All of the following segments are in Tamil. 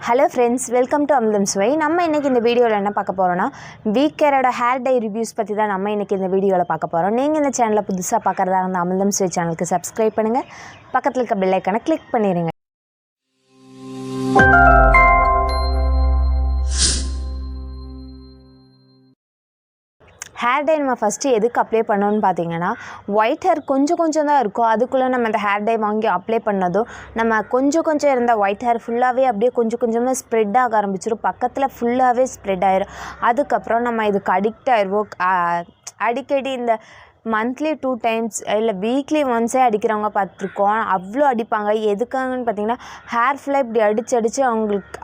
Hello friends, welcome to Amland's Way. நம்ம இன்னைக்கு இந்த வீடியோல என்ன பார்க்க போறோம்னா வீக் கேரோட ஹேர் டை ரிவ்யூஸ் பத்தி தான் நம்ம இன்னைக்கு இந்த வீடியோல பார்க்க போறோம். நீங்க இந்த சேனலை புதுசா பார்க்கறதா இருந்தா Amland's Way சேனலுக்கு Subscribe பண்ணுங்க. பக்கத்துல இருக்க பெல் ஐகானை கிளிக் பண்ணிருங்க. ஹேர் டை நம்ம ஃபஸ்ட்டு எதுக்கு அப்ளை பண்ணோன்னு பார்த்தீங்கன்னா ஒயிட் ஹேர் கொஞ்சம் தான் இருக்கும். அதுக்குள்ளே நம்ம அந்த ஹேர் டை வாங்கி அப்ளை பண்ணதும் நம்ம கொஞ்சம் இருந்த ஒயிட் ஹேர் ஃபுல்லாகவே அப்படியே கொஞ்சமாக ஸ்ப்ரெட் ஆக ஆரம்பிச்சிடும். பக்கத்தில் ஃபுல்லாகவே ஸ்ப்ரெட் ஆயிரும். அதுக்கப்புறம் நம்ம இதுக்கு அடிக்ட் ஆயிடுவோம். அடிக்கடி இந்த மந்த்லி 2 times இல்லை வீக்லி ஒன்ஸே அடிக்கிறவங்க பார்த்துருக்கோம். அவ்வளோ அடிப்பாங்க. எதுக்காகன்னு பார்த்தீங்கன்னா ஹேர் ஃபுல்லாக இப்படி அடித்து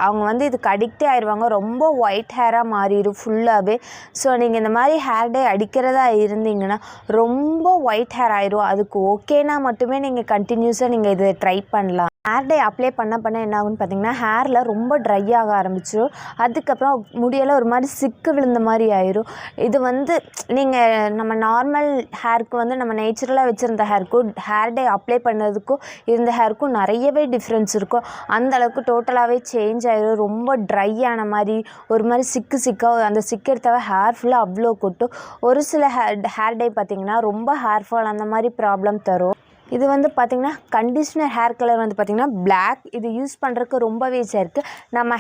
அவங்க வந்து இதுக்கு அடிக்டே ஆயிடுவாங்க. ரொம்ப ஒயிட் ஹேராக மாறிடும் ஃபுல்லாகவே. ஸோ நீங்கள் இந்த மாதிரி ஹேர் டை அடிக்கிறதா இருந்தீங்கன்னா ரொம்ப ஒயிட் ஹேர் ஆயிடும். அதுக்கு ஓகேனா மட்டுமே நீங்கள் கண்டினியூஸாக நீங்கள் இதை ட்ரை பண்ணலாம். ஹேர் டை அப்ளை பண்ண என்ன ஆகுன்னு பார்த்தீங்கன்னா ஹேரில் ரொம்ப ட்ரை ஆக ஆரம்பிச்சிடும். அதுக்கப்புறம் முடியெல்லாம் ஒரு மாதிரி சிக்கு விழுந்த மாதிரி ஆயிரும். இது வந்து நீங்கள் நம்ம நார்மல் ஹேருக்கு வந்து நம்ம நேச்சுரலாக வச்சுருந்த ஹேருக்கும் ஹேர் டை அப்ளை பண்ணதுக்கும் இருந்த ஹேருக்கும் நிறையவே டிஃப்ரென்ஸ் இருக்கும். அந்தளவுக்கு டோட்டலாகவே சேஞ்ச் ஆயிரும். ரொம்ப ட்ரை ஆன மாதிரி ஒரு மாதிரி சிக்காக அந்த சிக்கு எடுத்தாவே ஹேர் ஃபுல்லாக அவ்வளோ கொட்டும். ஒரு சில ஹேர் டை பார்த்திங்கன்னா ரொம்ப ஹேர் ஃபால் அந்த மாதிரி ப்ராப்ளம் தரும். இது வந்து பார்த்திங்கன்னா கண்டிஷ்னர் ஹேர் கலர் வந்து பார்த்திங்கன்னா பிளாக். இது யூஸ் பண்ணுறதுக்கு ரொம்பவே ஈஸியாக இருக்குது. நம்ம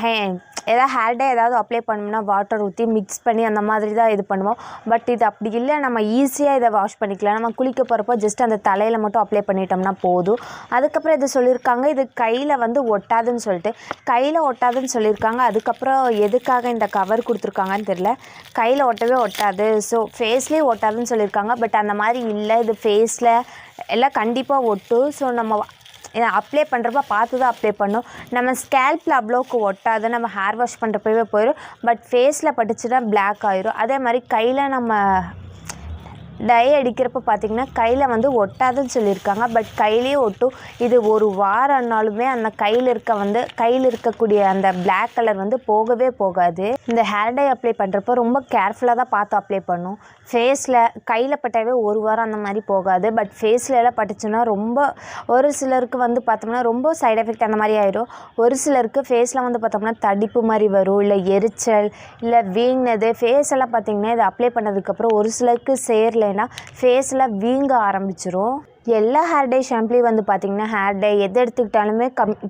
ஏதாவது ஹேர் டை ஏதாவது அப்ளை பண்ணோம்னா வாட்டர் ஊற்றி மிக்ஸ் பண்ணி அந்த மாதிரி தான் இது பண்ணுவோம். பட் இது அப்படி இல்லை. நம்ம ஈஸியாக இதை வாஷ் பண்ணிக்கலாம். நம்ம குளிக்க போகிறப்போ ஜஸ்ட் அந்த தலையில் மட்டும் அப்ளை பண்ணிட்டோம்னா போதும். அதுக்கப்புறம் இது சொல்லியிருக்காங்க இது கையில் வந்து ஒட்டாதுன்னு சொல்லியிருக்காங்க. அதுக்கப்புறம் எதுக்காக இந்த கவர் கொடுத்துருக்காங்கன்னு தெரியல. கையில் ஒட்டவே ஒட்டாது. ஸோ ஃபேஸ்லேயே ஒட்டாதுன்னு சொல்லியிருக்காங்க. பட் அந்த மாதிரி இல்லை. இது ஃபேஸில் எல்லாம் கண்டிப்பாக ஒட்டும். ஸோ நம்ம அப்ளை பண்ணுறப்ப பார்த்து தான் அப்ளை பண்ணணும். நம்ம ஸ்கேல்பில் அவ்வளோக்கு ஒட்டாது. நம்ம ஹேர் வாஷ் பண்ணுறப்பவே போயிடும். பட் ஃபேஸில் பட்டுச்சுன்னா பிளாக் ஆயிரும். அதே மாதிரி கையில் நம்ம டை அடிக்கிறப்ப பார்த்திங்கன்னா கையில் வந்து ஒட்டாதுன்னு சொல்லியிருக்காங்க. பட் கையிலேயே ஒட்டும். இது ஒரு வாரம் ஆனாலுமே அந்த கையில் இருக்கக்கூடிய அந்த பிளாக் கலர் வந்து போகவே போகாது. இந்த ஹேர் டை அப்ளை பண்ணுறப்போ ரொம்ப கேர்ஃபுல்லாக தான் பார்த்து அப்ளை பண்ணும். ஃபேஸில் கையில் பட்டாவே ஒரு வாரம் அந்த மாதிரி போகாது. பட் ஃபேஸில் எல்லாம் பட்டுச்சுன்னா ரொம்ப ஒரு சிலருக்கு வந்து பார்த்தோம்னா ரொம்ப சைட் எஃபெக்ட் அந்த மாதிரி ஆயிடும். ஒரு சிலருக்கு ஃபேஸில் வந்து பார்த்தோம்னா தடிப்பு மாதிரி வரும். இல்லை எரிச்சல் இல்லை வீங்கினது ஃபேஸ் எல்லாம் பார்த்திங்கன்னா இது அப்ளை பண்ணதுக்கப்புறம் ஒரு சிலருக்கு சேரலைன்னா ஃபேஸில் வீங்க ஆரம்பிச்சிரும். எல்லா ஹேர் டை ஷாம்புலேயும் வந்து பார்த்திங்கன்னா ஹேர் டை எது எடுத்துக்கிட்டாலுமே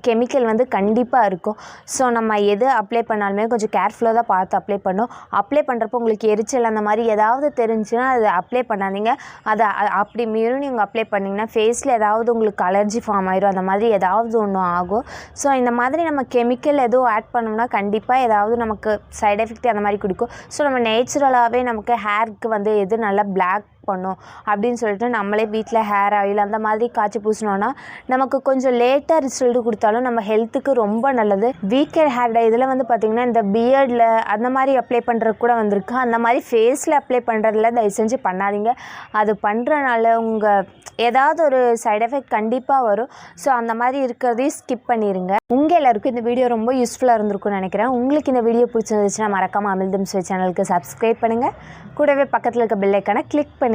கெமிக்கல் வந்து கண்டிப்பாக இருக்கும். ஸோ நம்ம எது அப்ளை பண்ணாலுமே கொஞ்சம் கேர்ஃபுல்லாக தான் பார்த்து அப்ளை பண்ணணும். அப்ளை பண்ணுறப்போ உங்களுக்கு எரிச்சல் அந்த மாதிரி ஏதாவது தெரிஞ்சுன்னா அதை அப்ளை பண்ணாதீங்க. அதை அப்படி மீறும் நீங்கள் அப்ளை பண்ணிங்கன்னா ஃபேஸில் ஏதாவது உங்களுக்கு அலர்ஜி ஃபார்ம் ஆயிரும். அந்த மாதிரி ஏதாவது ஒன்று ஆகும். ஸோ இந்த மாதிரி நம்ம கெமிக்கல் எதுவும் ஆட் பண்ணோம்னா கண்டிப்பாக ஏதாவது நமக்கு சைட் எஃபெக்ட் அந்த மாதிரி கொடுக்கும். ஸோ நம்ம நேச்சுரலாகவே நமக்கு ஹேருக்கு வந்து எது நல்லா பிளாக் பண்ணும் அப்படின்னு சொல்லிட்டு நம்மளே வீட்டில் ஹேர் ஆயில் அந்த மாதிரி காய்ச்சி பூசினோன்னா நமக்கு கொஞ்சம் லேட்டாக ரிசல்ட் கொடுத்தாலும் நம்ம ஹெல்த்துக்கு ரொம்ப நல்லது. வீக் ஹேர் டை இதில் வந்து பார்த்திங்கன்னா இந்த பியர்டில் அந்த மாதிரி அப்ளை பண்ணுறது கூட வந்திருக்கு. அந்த மாதிரி ஃபேஸில் அப்ளை பண்ணுறதுல தயவு செஞ்சு பண்ணாதீங்க. அது பண்ணுறனால உங்கள் ஏதாவது ஒரு சைட் எஃபெக்ட் கண்டிப்பாக வரும். ஸோ அந்த மாதிரி இருக்கிறதையும் ஸ்கிப் பண்ணிடுங்க. உங்கள் எல்லாருக்கும் இந்த வீடியோ ரொம்ப யூஸ்ஃபுல்லாக இருந்திருக்கும்னு நினைக்கிறேன். உங்களுக்கு இந்த வீடியோ பிடிச்சிருந்துச்சுன்னா மறக்காமல் Amland's Way சேனலுக்கு Subscribe பண்ணுங்கள். கூடவே பக்கத்தில் இருக்க பெல் ஐகானை கிளிக் பண்ணிடுங்க.